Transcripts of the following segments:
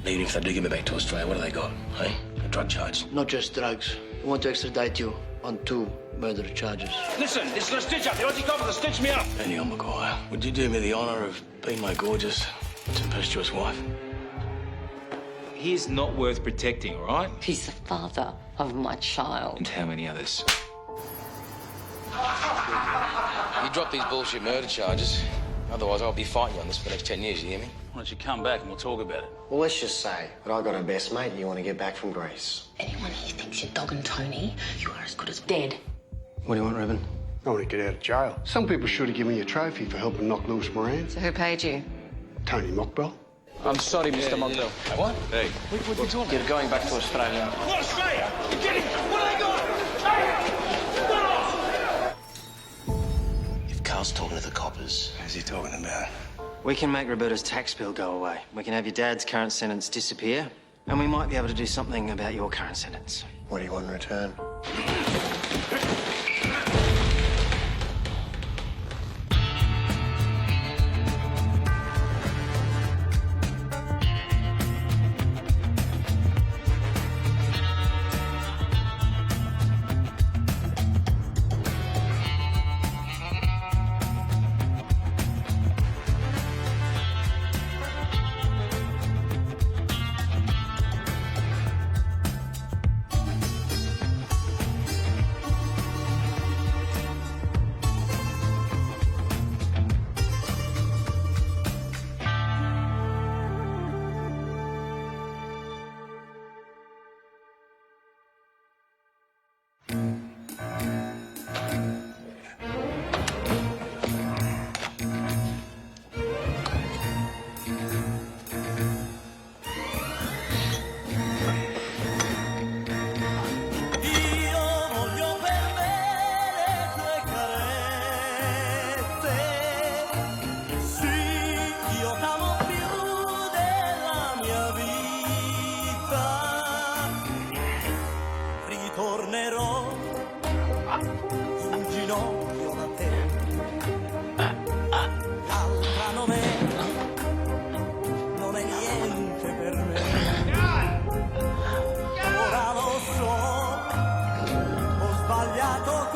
Even if they do get me back to Australia, what do they got, hey? A drug charge? Not just drugs. We want to extradite you on 2 murder charges. Listen, this is a stitch up. The Aussie cop will stitch me up. Daniel Maguire, would you do me the honour of being my gorgeous, tempestuous wife? He's not worth protecting, all right? He's the father of my child. And how many others? You drop these bullshit murder charges. Otherwise, I'll be fighting you on this for the next 10 years, you hear me? Why don't you come back and we'll talk about it? Well, let's just say that I got a best mate and you want to get back from Greece. Anyone here thinks you're dogging Tony, you are as good as dead. What do you want, Reuben? I want to get out of jail. Some people should have given me a trophy for helping knock loose Moran. So who paid you? Tony Mockbell. I'm sorry, Mr. Mockbell. Hey, what? Hey. What are you talking You're going back to Australia. What, Australia? You're kidding? What do they got? If Carl's talking to the coppers, Who's he talking about? we can make Roberta's tax bill go away. We can have your dad's current sentence disappear, and we might be able to do something about your current sentence. What do you want in return?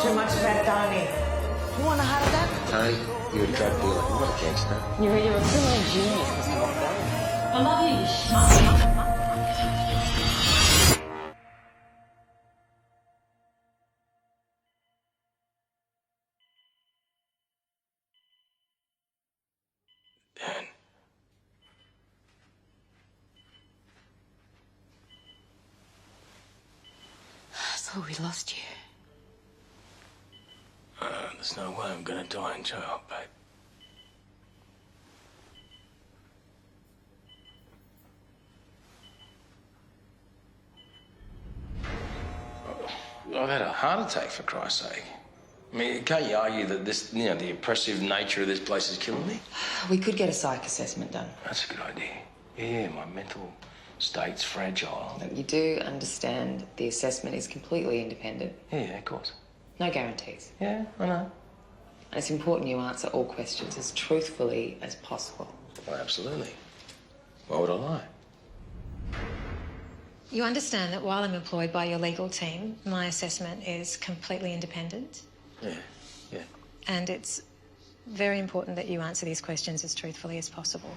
Too much of that, Donnie. You want a heart attack? Tony, you're a drug dealer. You're not a gangster. You're a criminal genius, Mr. Mockbell. I love you, you schmuck. Dan. I thought we lost you. There's no way I'm gonna die in jail, babe. I've had a heart attack, for Christ's sake. I mean, can't you argue that this, the oppressive nature of this place is killing me? We could get a psych assessment done. That's a good idea. Yeah, my mental state's fragile. Look, you do understand the assessment is completely independent. Yeah, of course. No guarantees. Yeah, I know. And it's important you answer all questions as truthfully as possible. Well, absolutely. Why would I lie? You understand that while I'm employed by your legal team, my assessment is completely independent. Yeah, yeah. And it's very important that you answer these questions as truthfully as possible.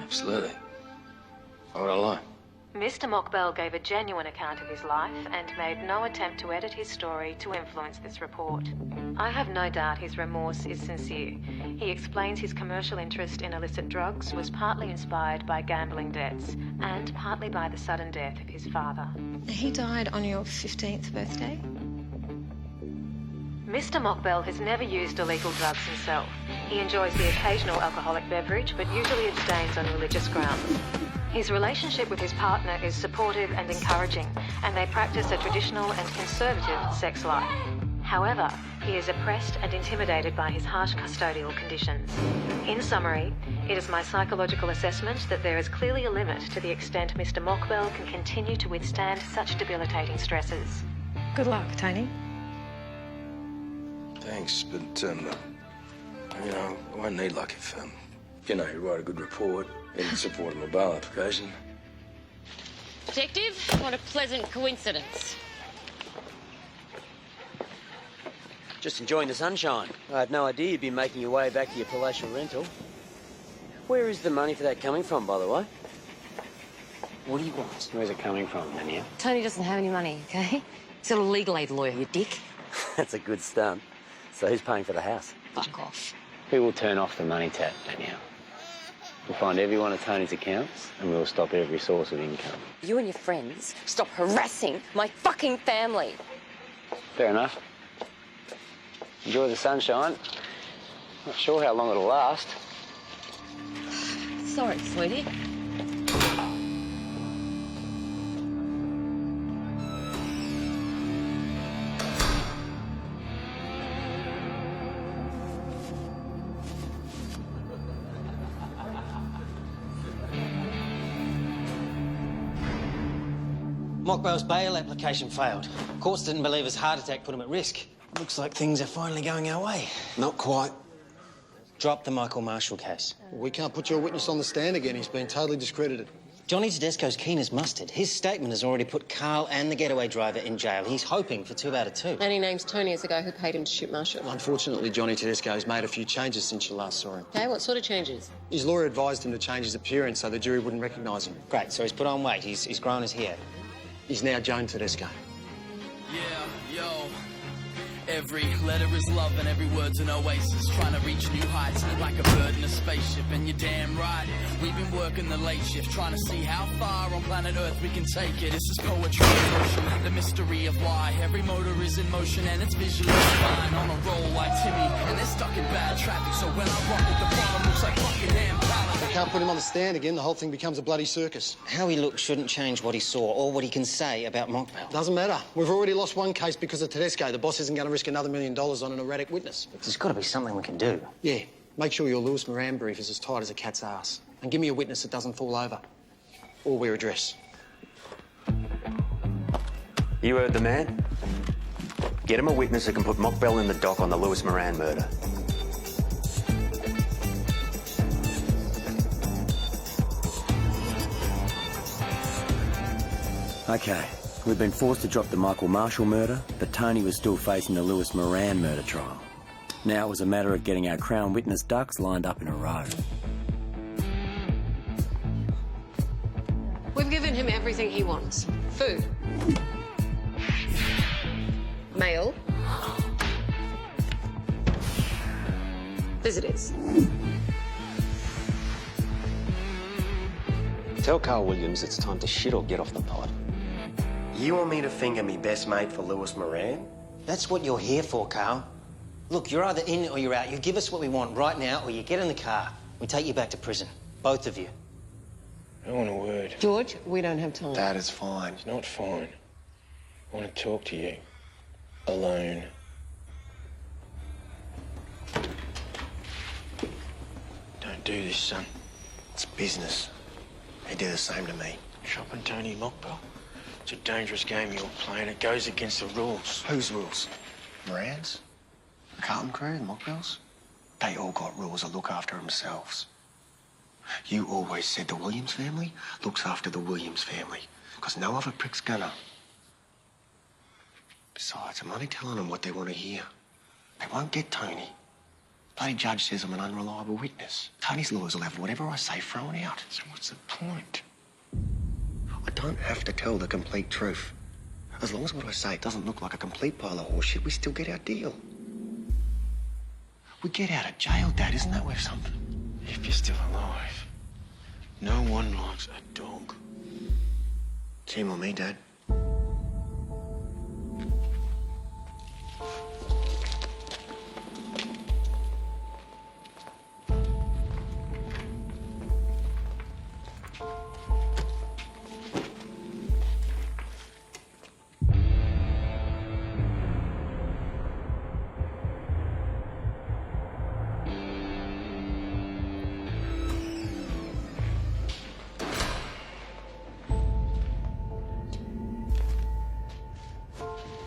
Absolutely. Why would I lie? Mr. Mockbell gave a genuine account of his life and made no attempt to edit his story to influence this report. I have no doubt his remorse is sincere. He explains his commercial interest in illicit drugs was partly inspired by gambling debts and partly by the sudden death of his father. He died on your 15th birthday? Mr. Mockbell has never used illegal drugs himself. He enjoys the occasional alcoholic beverage, but usually abstains on religious grounds. His relationship with his partner is supportive and encouraging, and they practice a traditional and conservative sex life. However, he is oppressed and intimidated by his harsh custodial conditions. In summary, it is my psychological assessment that there is clearly a limit to the extent Mr. Mockbell can continue to withstand such debilitating stresses. Good luck, Tony. Thanks, but, I won't need luck if, you write a good report in support of my bail application. Detective, what a pleasant coincidence. Just enjoying the sunshine. I had no idea you'd be making your way back to your palatial rental. Where is the money for that coming from, by the way? What do you want? Where's it coming from, Danielle? Tony doesn't have any money, okay? He's got a legal aid lawyer, you dick. That's a good stunt. So who's paying for the house? Fuck off. We will turn off the money tap, Danielle. We'll find every one of Tony's accounts and we'll stop every source of income. You and your friends stop harassing my fucking family. Fair enough. Enjoy the sunshine. Not sure how long it'll last. Sorry, sweetie. Mockbell's bail application failed. Courts didn't believe his heart attack put him at risk. Looks like things are finally going our way. Not quite. Drop the Michael Marshall case. We can't put your witness on the stand again. He's been totally discredited. Johnny Tedesco's keen as mustard. His statement has already put Carl and the getaway driver in jail. He's hoping for 2 out of 2. And he names Tony as the guy who paid him to shoot Marshall. Unfortunately, Johnny Tedesco's made a few changes since you last saw him. Okay, what sort of changes? His lawyer advised him to change his appearance so the jury wouldn't recognise him. Great, so he's put on weight. He's grown his hair. He's now Joan Tedesco. Yeah, yo. Every letter is love and every word's an oasis. Trying to reach new heights like a bird in a spaceship. And you're damn right, we've been working the late shift, trying to see how far on planet Earth we can take it. This is poetry in motion, the mystery of why every motor is in motion and it's visually fine. On a roll like Timmy, and they're stuck in bad traffic. So when I rock it, the bottom looks like fucking damn pallet. They can't put him on the stand again. The whole thing becomes a bloody circus. How he looks shouldn't change what he saw or what he can say about Mockbell. Doesn't matter. We've already lost one case because of Tedesco. The boss isn't going to risk another $1 million on an erratic witness. There's got to be something we can do. Yeah. Make sure your Lewis Moran brief is as tight as a cat's ass. And give me a witness that doesn't fall over. Or wear a dress. You heard the man. Get him a witness that can put Mockbell in the dock on the Lewis Moran murder. Okay, we've been forced to drop the Michael Marshall murder, but Tony was still facing the Lewis Moran murder trial. Now it was a matter of getting our Crown witness ducks lined up in a row. We've given him everything he wants. Food. Mail. Visitors. Tell Carl Williams it's time to shit or get off the pod. You want me to finger me best mate for Lewis Moran? That's what you're here for, Carl. Look, you're either in or you're out. You give us what we want right now or you get in the car. We take you back to prison. Both of you. I want a word. George, we don't have time. That is fine. It's not fine. I want to talk to you. Alone. Don't do this, son. It's business. They do the same to me. Shopping Tony Mockbell. It's a dangerous game you're playing. It goes against the rules. Whose rules? Moran's? The Carlton crew, the Mockbells? They all got rules that look after themselves. You always said the Williams family looks after the Williams family, because no other prick's gonna. Besides, I'm only telling them what they want to hear. They won't get Tony. Bloody judge says I'm an unreliable witness. Tony's lawyers will have whatever I say thrown out. So what's the point? I don't have to tell the complete truth. As long as what I say doesn't look like a complete pile of horseshit, we still get our deal. We get out of jail, Dad. Isn't that worth something? If you're still alive, no one likes a dog. Shame on me, Dad.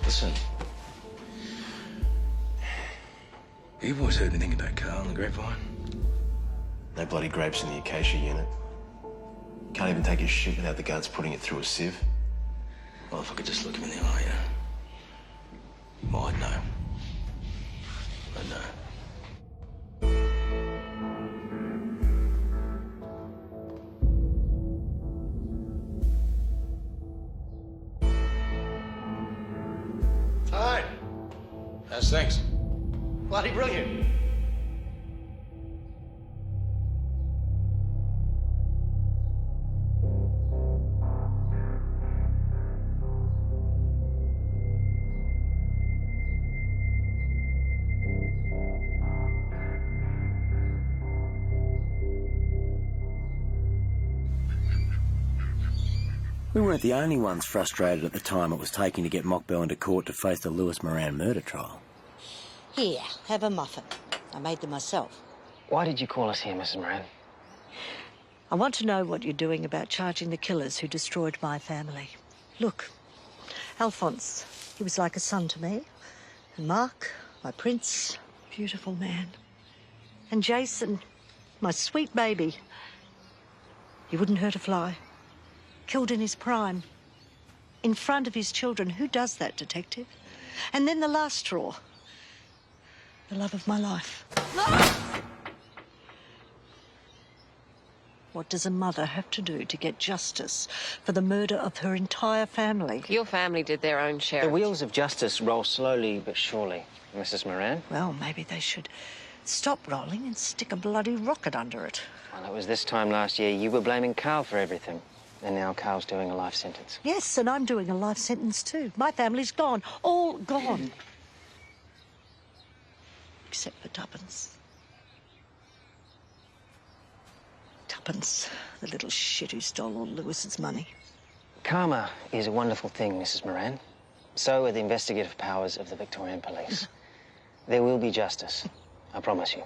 Listen. You boys heard anything about Carl and the grapevine? No bloody grapes in the Acacia unit. Can't even take a shit without the guards putting it through a sieve. Well, if I could just look him in the eye, yeah. Oh, I'd know. I'd know. Hi. How's things? Bloody brilliant. We weren't the only ones frustrated at the time it was taking to get Mockbell into court to face the Lewis Moran murder trial. Here, have a muffin. I made them myself. Why did you call us here, Mrs. Moran? I want to know what you're doing about charging the killers who destroyed my family. Look, Alphonse, he was like a son to me. And Mark, my prince, beautiful man. And Jason, my sweet baby. He wouldn't hurt a fly. Killed in his prime. In front of his children. Who does that, detective? And then the last straw. The love of my life. What does a mother have to do to get justice for the murder of her entire family? Your family did their own share. The wheels of justice roll slowly but surely, Mrs. Moran. Well, maybe they should stop rolling and stick a bloody rocket under it. Well, it was this time last year you were blaming Carl for everything. And now Carl's doing a life sentence. Yes, and I'm doing a life sentence too. My family's gone. All gone. Except for Tuppence. Tuppence, the little shit who stole all Lewis's money. Karma is a wonderful thing, Mrs. Moran. So are the investigative powers of the Victorian Police. There will be justice, I promise you.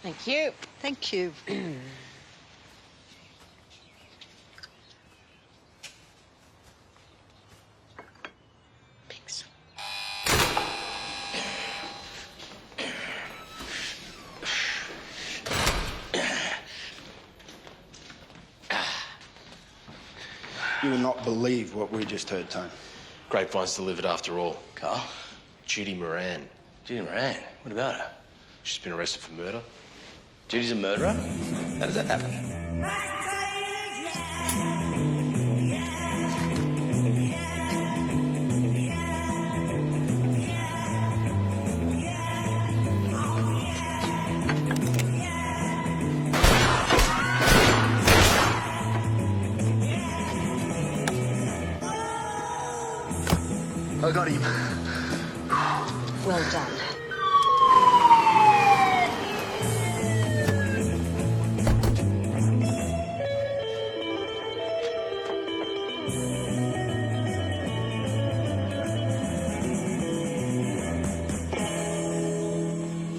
Thank you. Thank you. You will not believe what we just heard, Tone. Grapevine's delivered after all. Carl? Judy Moran. Judy Moran? What about her? She's been arrested for murder. Judy's a murderer? How does that happen? I got him. Well done.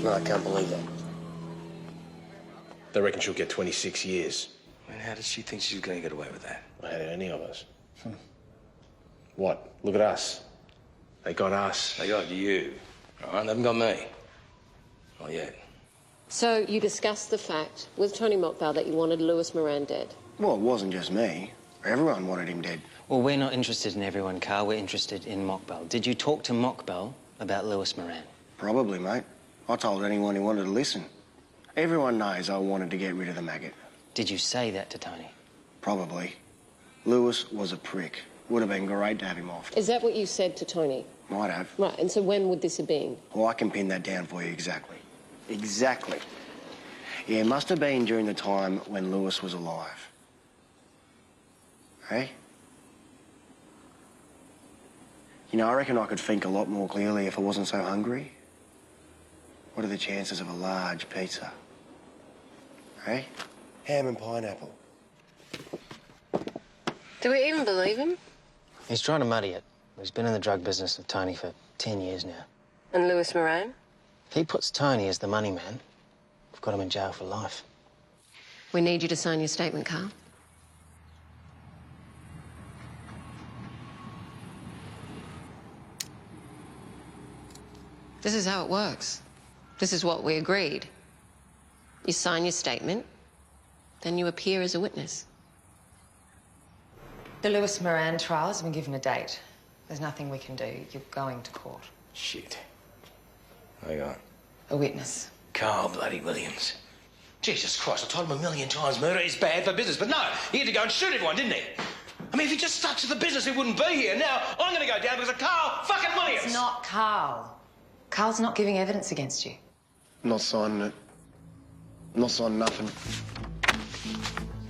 No, I can't believe that. They reckon she'll get 26 years. I mean, how does she think she's going to get away with that? How did any of us? What? Look at us. They got us. They got you. All right, they haven't got me. Not yet. So you discussed the fact with Tony Mockbell that you wanted Lewis Moran dead. Well, it wasn't just me. Everyone wanted him dead. Well, we're not interested in everyone, Carl. We're interested in Mockbell. Did you talk to Mockbell about Lewis Moran? Probably, mate. I told anyone who wanted to listen. Everyone knows I wanted to get rid of the maggot. Did you say that to Tony? Probably. Lewis was a prick. Would have been great to have him off. Is that what you said to Tony? Might have. Right, and so when would this have been? Well, I can pin that down for you exactly. Exactly. Yeah, it must have been during the time when Lewis was alive. Hey? You know, I reckon I could think a lot more clearly if I wasn't so hungry. What are the chances of a large pizza? Hey? Ham and pineapple. Do we even believe him? He's trying to muddy it. He's been in the drug business with Tony for 10 years now. And Lewis Moran? If he puts Tony as the money man, we've got him in jail for life. We need you to sign your statement, Carl. This is how it works. This is what we agreed. You sign your statement, Then you appear as a witness. The Lewis Moran trial has been given a date. There's nothing we can do. You're going to court. Shit. Hang on. A witness. Carl bloody Williams. Jesus Christ, I told him 1,000,000 times murder is bad for business, but no, he had to go and shoot everyone, didn't he? I mean, if he just stuck to the business, he wouldn't be here. Now, I'm going to go down because of Carl fucking Williams. It's not Carl. Carl's not giving evidence against you. Not signing it. Not signing nothing.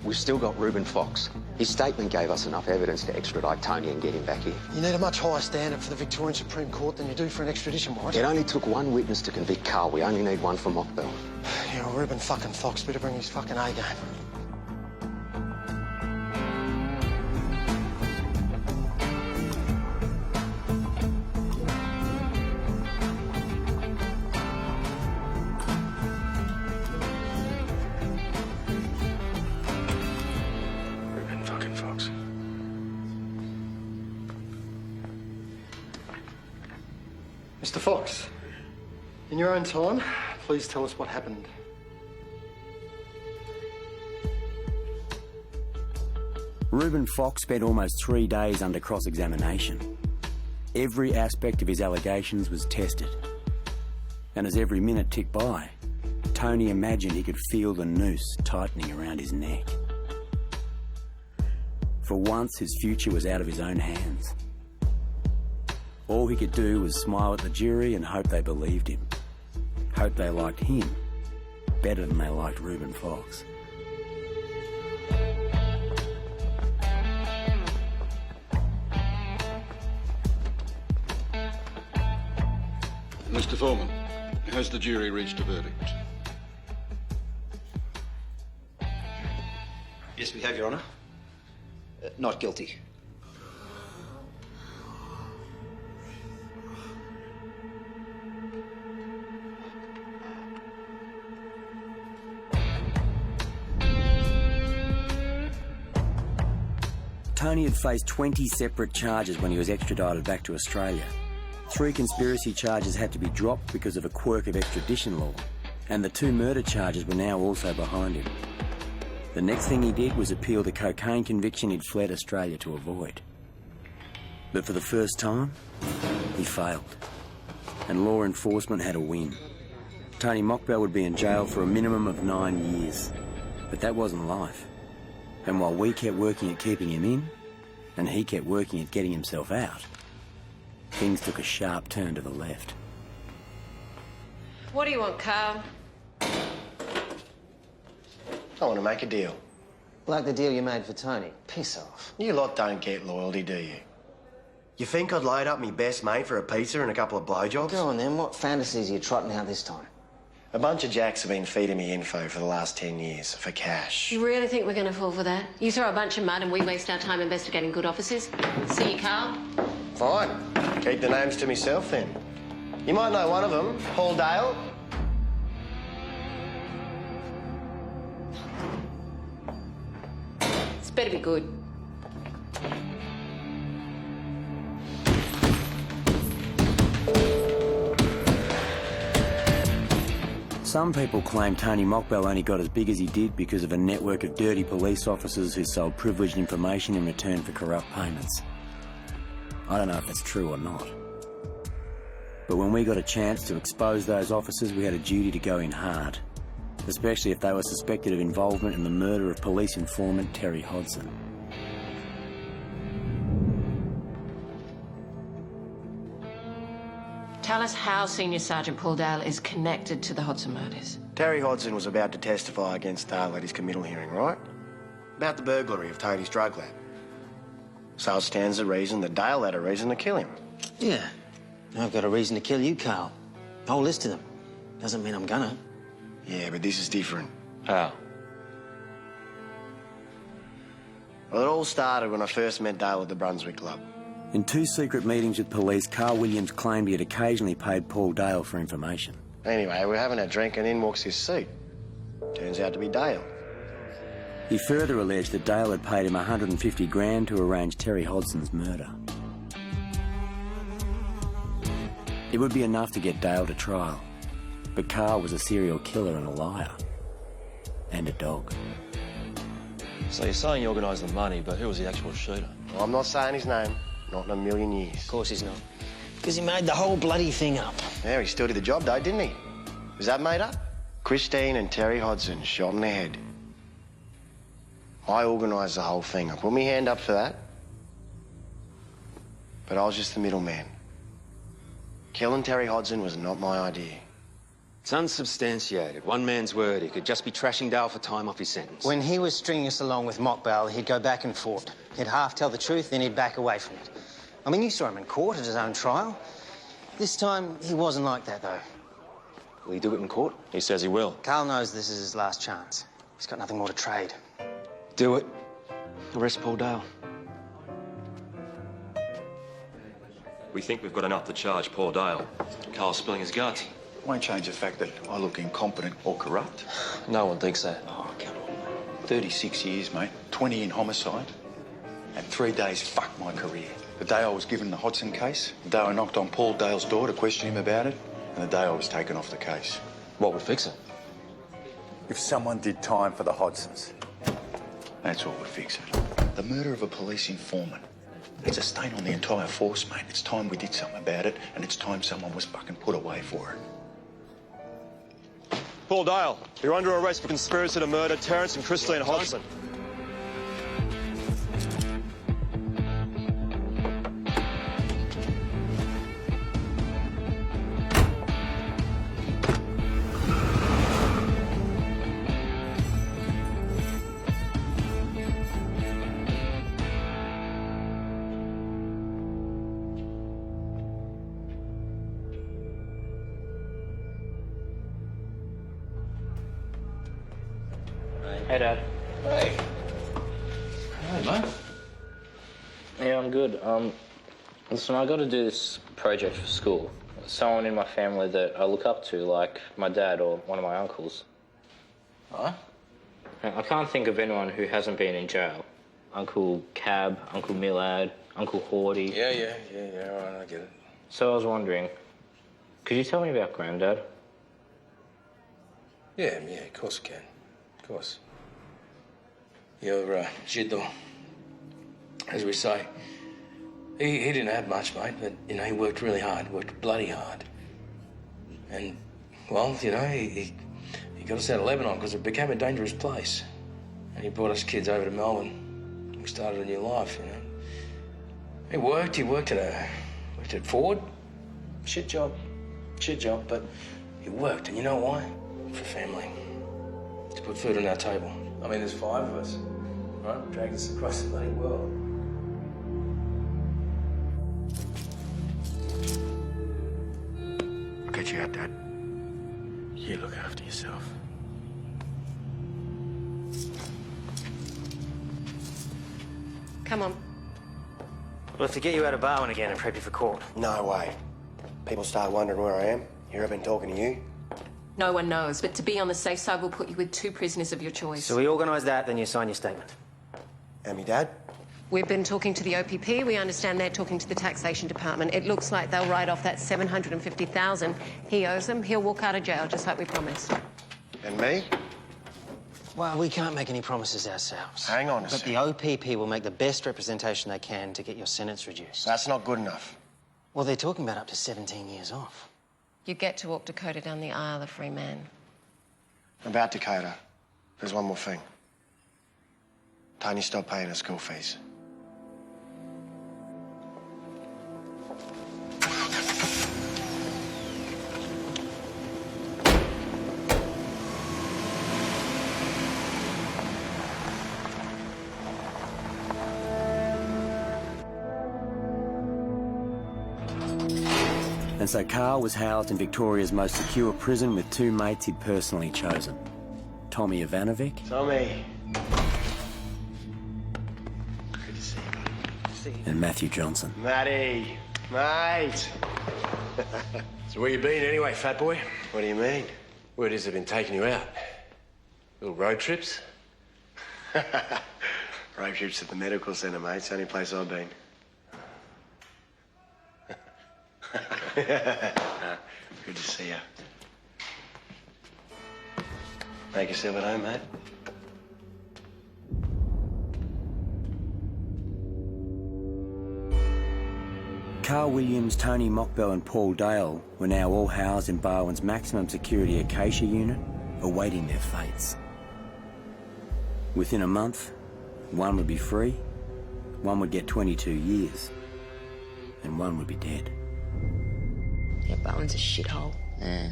We've still got Reuben Fox. His statement gave us enough evidence to extradite Tony and get him back here. You need a much higher standard for the Victorian Supreme Court than you do for an extradition warrant. It only took one witness to convict Carl. We only need one for Mockbell. Yeah, well, Reuben fucking Fox better bring his fucking A game. Mr. Fox, in your own time, please tell us what happened. Reuben Fox spent almost 3 days under cross-examination. Every aspect of his allegations was tested. And as every minute ticked by, Tony imagined he could feel the noose tightening around his neck. For once, his future was out of his own hands. All he could do was smile at the jury and hope they believed him. Hope they liked him better than they liked Reuben Fox. Mr. Foreman, has the jury reached a verdict? Yes, we have, Your Honour. Not guilty. Tony had faced 20 separate charges when he was extradited back to Australia. 3 conspiracy charges had to be dropped because of a quirk of extradition law, and the 2 murder charges were now also behind him. The next thing he did was appeal the cocaine conviction he'd fled Australia to avoid. But for the first time, he failed, and law enforcement had a win. Tony Mockbell would be in jail for a minimum of 9 years, but that wasn't life. And while we kept working at keeping him in, and he kept working at getting himself out, things took a sharp turn to the left. What do you want, Carl? I want to make a deal. Like the deal you made for Tony. Piss off. You lot don't get loyalty, do you? You think I'd load up me best mate for a pizza and a couple of blowjobs? Go on then, what fantasies are you trotting out this time? A bunch of jacks have been feeding me info for the last 10 years, for cash. You really think we're going to fall for that? You throw a bunch of mud and we waste our time investigating good officers? See you, Carl? Fine. Keep the names to myself, then. You might know one of them, Paul Dale. It's better be good. Some people claim Tony Mockbell only got as big as he did because of a network of dirty police officers who sold privileged information in return for corrupt payments. I don't know if that's true or not. But when we got a chance to expose those officers, we had a duty to go in hard, especially if they were suspected of involvement in the murder of police informant Terry Hodson. Tell us how Senior Sergeant Paul Dale is connected to the Hodson murders. Terry Hodson was about to testify against Dale at his committal hearing, right? About the burglary of Tony's drug lab. So it stands to reason that Dale had a reason to kill him. Yeah. I've got a reason to kill you, Carl. A whole list of them. Doesn't mean I'm gonna. Yeah, but this is different. How? Well, it all started when I first met Dale at the Brunswick Club. In 2 secret meetings with police, Carl Williams claimed he had occasionally paid Paul Dale for information. Anyway, we're having a drink and in walks his seat. Turns out to be Dale. He further alleged that Dale had paid him 150 grand to arrange Terry Hodson's murder. It would be enough to get Dale to trial, but Carl was a serial killer and a liar. And a dog. So you're saying you organised the money, but who was the actual shooter? Well, I'm not saying his name. Not in a million years. Of course he's not. Because he made the whole bloody thing up. Yeah, he still did the job, though, didn't he? Was that made up? Christine and Terry Hodgson shot in the head. I organised the whole thing. I put my hand up for that. But I was just the middleman. Killing Terry Hodgson was not my idea. It's unsubstantiated. One man's word. He could just be trashing Dale for time off his sentence. When he was stringing us along with mock bail, he'd go back and forth. He'd half tell the truth, then he'd back away from it. I mean, you saw him in court at his own trial. This time, he wasn't like that, though. Will he do it in court? He says he will. Carl knows this is his last chance. He's got nothing more to trade. Do it. Arrest Paul Dale. We think we've got enough to charge Paul Dale. Carl's spilling his guts. Won't change the fact that I look incompetent or corrupt. No one thinks that. Oh, come on. 36 years, mate. 20 in homicide. And 3 days fucked my career. The day I was given the Hodgson case, the day I knocked on Paul Dale's door to question him about it, and the day I was taken off the case. What would fix it? If someone did time for the Hodgsons. That's what would fix it. The murder of a police informant. It's a stain on the entire force, mate. It's time we did something about it, and it's time someone was fucking put away for it. Paul Dale, you're under arrest for conspiracy to murder Terence and Christine Hodgson. Hey, Dad. Hey. Hey, mate. Yeah, I'm good. Listen, I got to do this project for school. Someone in my family that I look up to, like my dad or one of my uncles. Huh? I can't think of anyone who hasn't been in jail. Uncle Cab, Uncle Millard, Uncle Horty. Yeah, all right, I get it. So I was wondering, could you tell me about Granddad? Yeah, of course I can. Of course. You're Jiddo, as we say. He didn't have much, mate, but, you know, he worked really hard, worked bloody hard. And, well, you know, he got us out of Lebanon because it became a dangerous place. And he brought us kids over to Melbourne. We started a new life, you know. He worked at Ford. Shit job, but he worked, and you know why? For family. To put food on our table. I mean, there's 5 of us, right? Dragged us across the bloody world. I'll get you out, Dad. You look after yourself. Come on. We'll have to get you out of Barwon again and prep you for court. No way. People start wondering where I am. Here I've been talking to you. No one knows, but to be on the safe side, we'll put you with 2 prisoners of your choice. So we organise that, then you sign your statement. And me dad? We've been talking to the OPP. We understand they're talking to the taxation department. It looks like they'll write off that $750,000 he owes them. He'll walk out of jail, just like we promised. And me? Well, we can't make any promises ourselves. Hang on a But sec. the OPP will make the best representation they can to get your sentence reduced. That's not good enough. Well, they're talking about up to 17 years off. You get to walk Dakota down the aisle a free man. About Dakota, there's one more thing. Tony stopped paying her school fees. And so Carl was housed in Victoria's most secure prison with 2 mates he'd personally chosen. Tommy Ivanovic. Tommy. Good to see you, buddy. Good to see you. And Matthew Johnson. Matty. Mate. So where you been anyway, fat boy? What do you mean? Word is they've been taking you out. Little road trips? Road trips at the medical centre, mate. It's the only place I've been. Good to see you. Make yourself at home, mate. Carl Williams, Tony Mockbell and Paul Dale were now all housed in Barwon's maximum security Acacia unit, awaiting their fates. Within a month, one would be free, one would get 22 years, and one would be dead. Yeah, Bowen's a shithole. Yeah.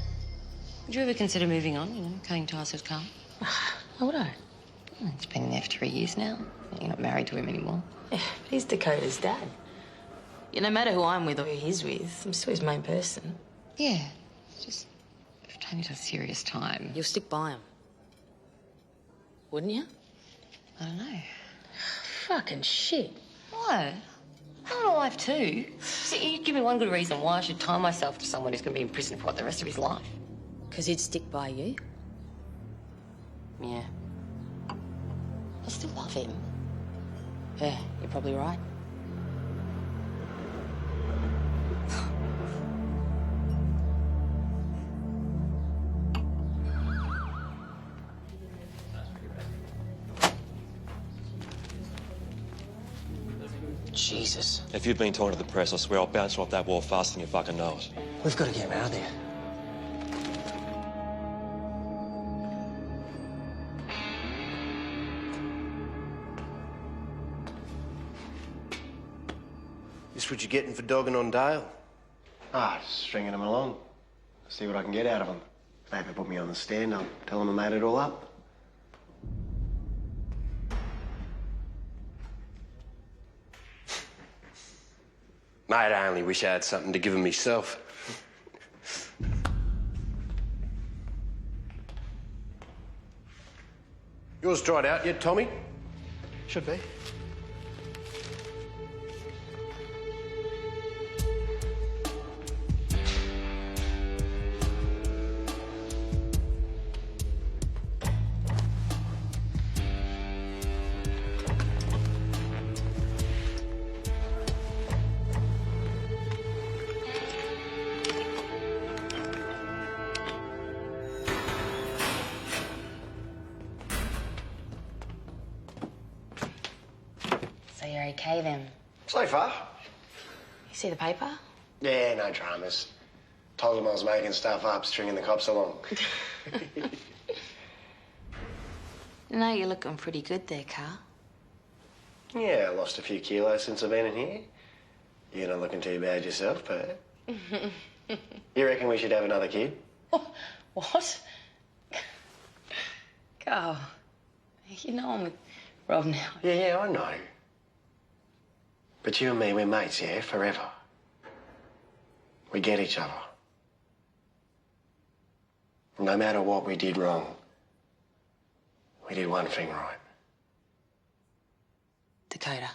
Would you ever consider moving on, cutting ties with Carl? How would I? It's been there for 3 years now. You're not married to him anymore. Yeah, but he's Dakota's dad. Yeah, no matter who I'm with or who he's with, I'm still his main person. Yeah, just Tony's a serious time. You'll stick by him. Wouldn't you? I don't know. Fucking shit. What? I want a life too. See, you give me one good reason why I should tie myself to someone who's going to be in prison for the rest of his life. Because he'd stick by you? Yeah. I still love him. Yeah, you're probably right. Jesus. If you've been talking to the press, I swear I'll bounce you off that wall faster than you fucking know it. We've got to get him out of there. This what you're getting for dogging on Dale? Just stringing him along. See what I can get out of him. If they ever put me on the stand, I'll tell them I made it all up. Mate, I only wish I had something to give him myself. Yours dried out yet, Tommy? Should be. So you're okay then? So far. You see the paper? Yeah, no dramas. Told them I was making stuff up, stringing the cops along. No, you're looking pretty good there, Carl. Yeah, I lost a few kilos since I've been in here. You're not looking too bad yourself, but you reckon we should have another kid? What? Carl, you know I'm with Rob now. Yeah, I know. But you and me, we're mates, yeah, forever. We get each other. No matter what we did wrong, we did one thing right. Dakota.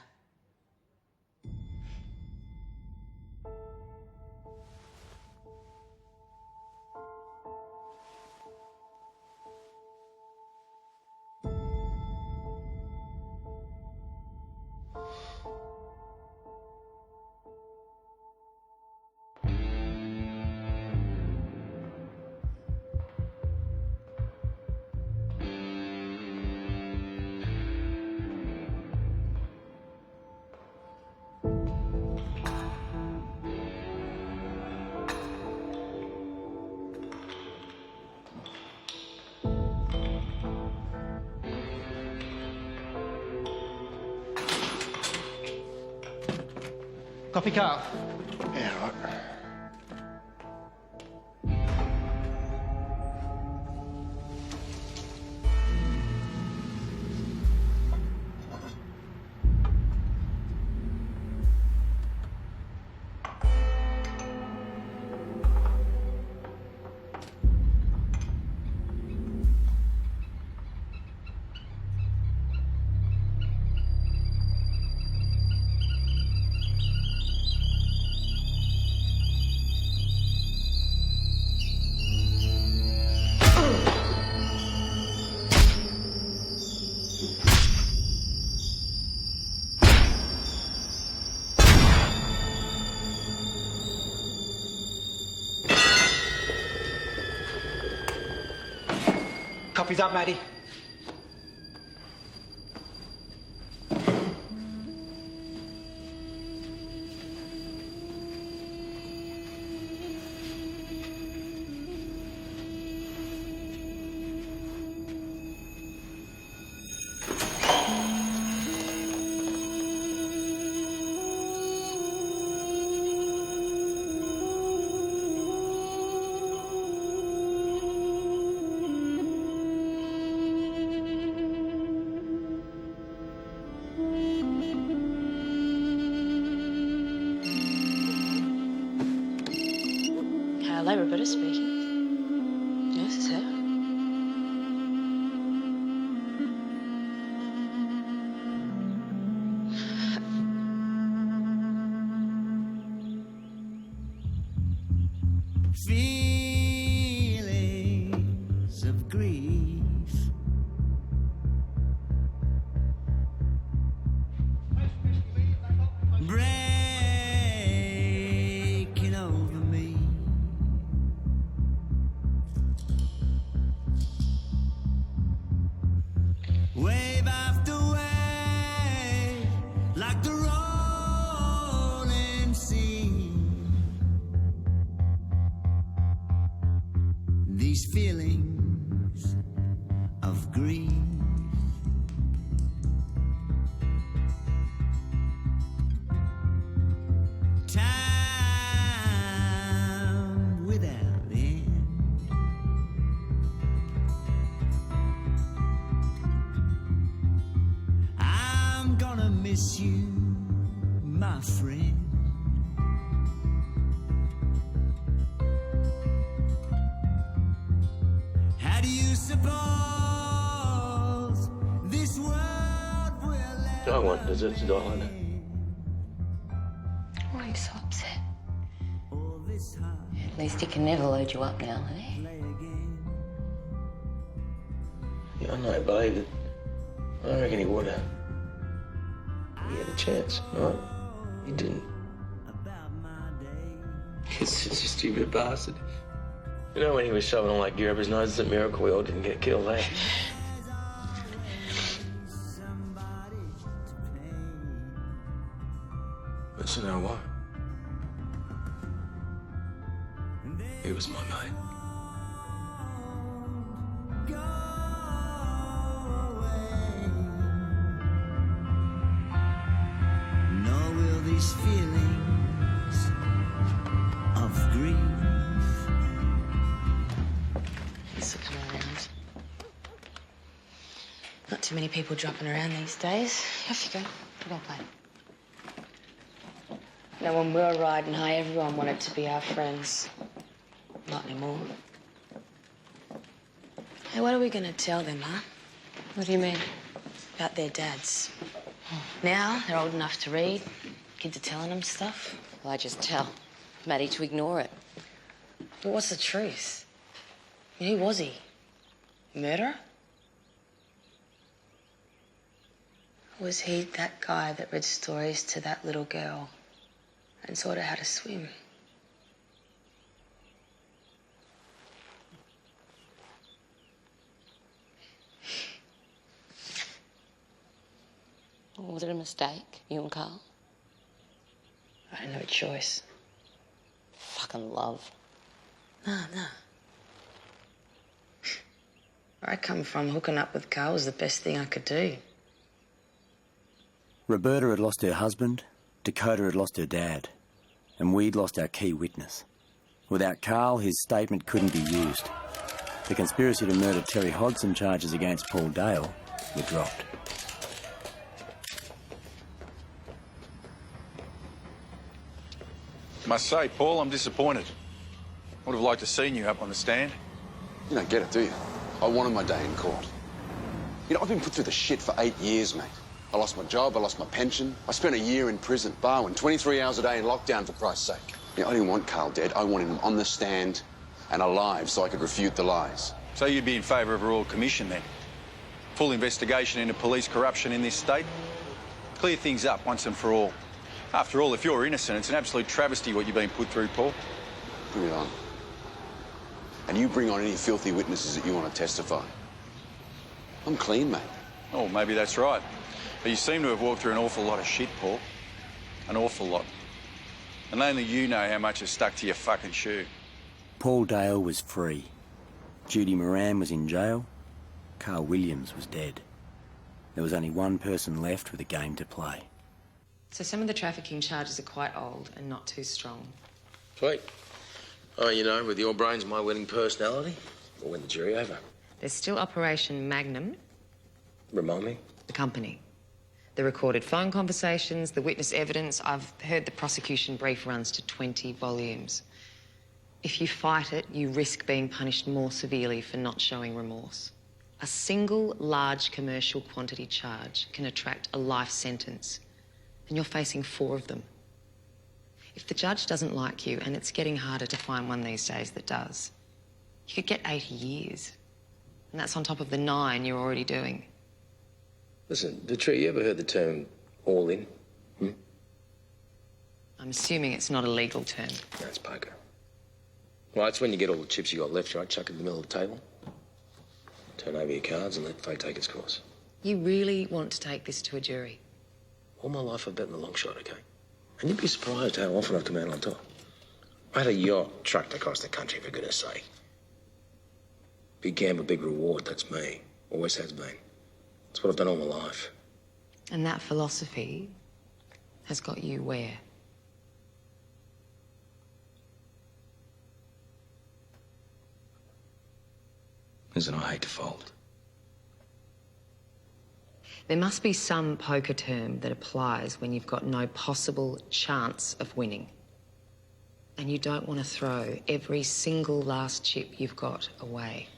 Copy, Carl. Yeah, right. Copy that, Maddie. Roberta speaking. Yes, it's her. Feelings of grief. Breaking over me. Wave after wave, like the rolling sea. These feelings of grief. Time without end. I'm gonna miss you, my friend. How do you suppose this world will end? I want deserts to die like that. Why are you so upset? At least he can never load you up now, eh? Yeah, I know, babe. I don't reckon he would have. He had a chance, right? He didn't. He's such a stupid bastard. You know when he was shoving all that gear up his nose, it's a miracle we all didn't get killed, eh? But you know what? He was my mate. Nor will these feelings of grief. Thanks for coming around. Not too many people dropping around these days. Off you go. We're gonna play. Now, when we were riding high, everyone wanted to be our friends. Not anymore. Hey, what are we gonna tell them, huh? What do you mean? About their dads. Now they're old enough to read. Kids are telling them stuff. Well, I just tell Maddie to ignore it. But what's the truth? Who was he? Murderer? Was he that guy that read stories to that little girl and taught her how to swim? Or was it a mistake, you and Carl? I had no choice. Fucking love. No. Where I come from, hooking up with Carl was the best thing I could do. Roberta had lost her husband, Dakota had lost her dad, and we'd lost our key witness. Without Carl, his statement couldn't be used. The conspiracy to murder Terry Hodson charges against Paul Dale were dropped. Must say, Paul, I'm disappointed. Would have liked to seen you up on the stand. You don't get it, do you? I wanted my day in court. You know, I've been put through the shit for 8 years, mate. I lost my job, I lost my pension. I spent a year in prison, Barwon, 23 hours a day in lockdown, for Christ's sake. You know, I didn't want Carl dead. I wanted him on the stand and alive so I could refute the lies. So you'd be in favour of a royal commission, then? Full investigation into police corruption in this state? Clear things up once and for all. After all, if you're innocent, it's an absolute travesty what you've been put through, Paul. Bring it on. And you bring on any filthy witnesses that you want to testify. I'm clean, mate. Oh, maybe that's right. But you seem to have walked through an awful lot of shit, Paul. An awful lot. And only you know how much is stuck to your fucking shoe. Paul Dale was free. Judy Moran was in jail. Carl Williams was dead. There was only one person left with a game to play. So some of the trafficking charges are quite old and not too strong. Sweet. Oh, you know, with your brains, my winning personality, we'll win the jury over. There's still Operation Magnum, Remind me? the company. The recorded phone conversations, the witness evidence. I've heard the prosecution brief runs to 20 volumes. If you fight it, you risk being punished more severely for not showing remorse. A single large commercial quantity charge can attract a life sentence, and you're facing 4 of them. If the judge doesn't like you, and it's getting harder to find one these days that does, you could get 80 years. And that's on top of the 9 you're already doing. Listen, Detree, you ever heard the term all in? I'm assuming it's not a legal term. That's poker. Well, it's when you get all the chips you got left, right? Chuck it in the middle of the table. Turn over your cards and let fate take its course. You really want to take this to a jury? All my life I've bet in the long shot, okay? And you'd be surprised how often I've come out on top. I had a yacht trucked across the country, for goodness sake. Big gamble, big reward, that's me. Always has been. That's what I've done all my life. And that philosophy has got you where? Listen, I hate to fold. There must be some poker term that applies when you've got no possible chance of winning. And you don't want to throw every single last chip you've got away.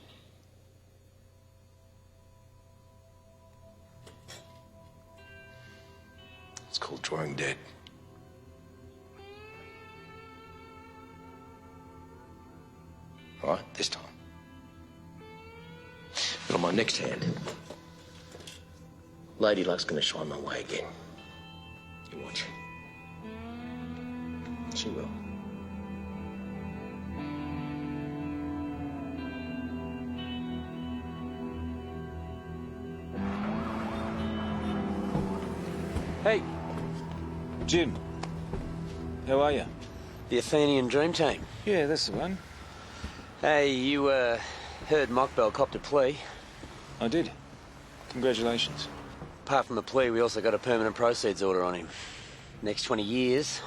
It's called drawing dead. All right, this time. But on my next hand, Lady Luck's gonna shine my way again. You watch. She will. Hey. Jim. How are you? The Athenian Dream Team. Yeah, that's the one. Hey, you, heard Mockbell copped a plea. I did. Congratulations. Apart from the plea, we also got a permanent proceeds order on him. Next 20 years,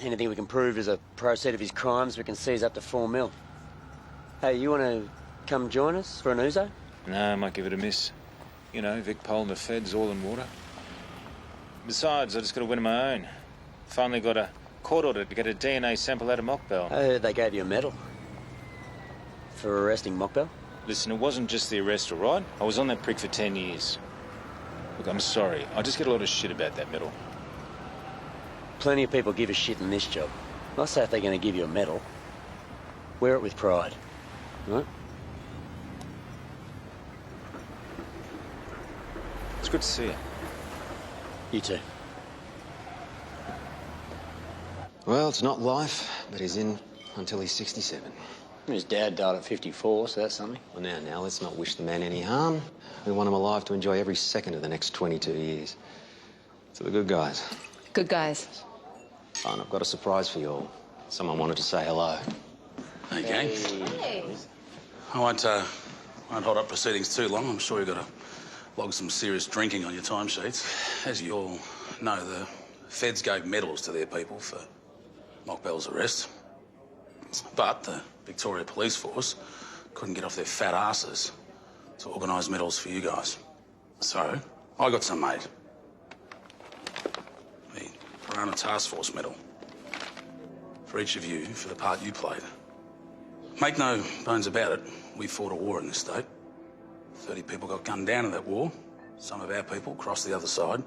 anything we can prove is a proceed of his crimes, we can seize up to 4 mil. Hey, you want to come join us for an ouzo? No, I might give it a miss. You know, Vic Pole and the feds all in water. Besides, I just got to win on my own. Finally got a court order to get a DNA sample out of Mockbell. I heard they gave you a medal. For arresting Mockbell? Listen, it wasn't just the arrest, all right? I was on that prick for 10 years. Look, I'm sorry. I just get a lot of shit about that medal. Plenty of people give a shit in this job. I say if they're going to give you a medal, wear it with pride, right? It's good to see you. You too. Well, it's not life, but he's in until he's 67. His dad died at 54, so that's something. Well, now, let's not wish the man any harm. We want him alive to enjoy every second of the next 22 years. To the good guys. Good guys. Oh, and I've got a surprise for you all. Someone wanted to say hello. Hey, gang. Hey. I won't hold up proceedings too long. I'm sure you've got to log some serious drinking on your timesheets. As you all know, the feds gave medals to their people for Mockbell's arrest. But the Victoria Police Force couldn't get off their fat asses to organise medals for you guys. So, I got some made. The Piranha Task Force medal. For each of you, for the part you played. Make no bones about it, we fought a war in this state. 30 people got gunned down in that war. Some of our people crossed the other side.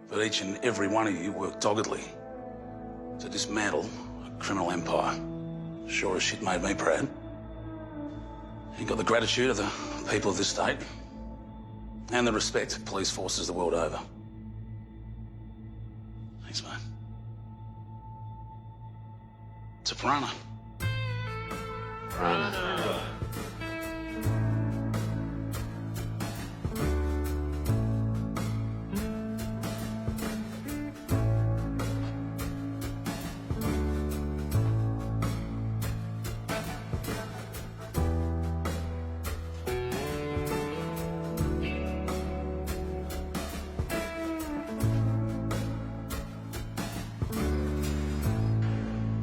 But each and every one of you worked doggedly to dismantle a criminal empire. Sure as shit made me proud. You got the gratitude of the people of this state and the respect of police forces the world over. Thanks, mate. It's a piranha. Piranha.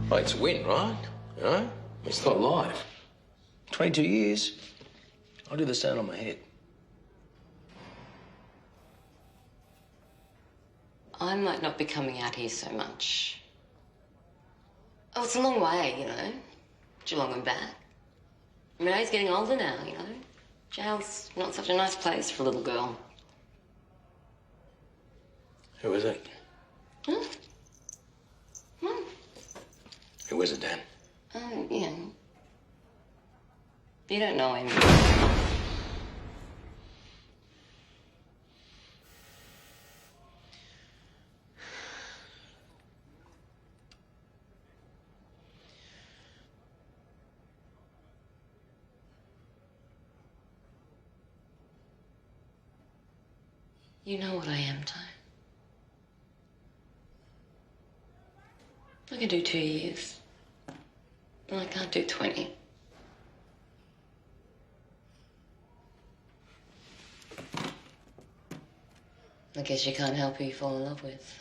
Well, it's a win, right? You know? It's not life. 22 years. I'll do the same on my head. I might not be coming out here so much. Oh, it's a long way, you know. Geelong and back. Renee's getting older now, you know. Jail's not such a nice place for a little girl. Who is it? Huh? Hmm. Who is it, Dan? Yeah. You don't know him. You know what I am, Ty. I can do 2 years. And I can't do 20. I guess you can't help who you fall in love with.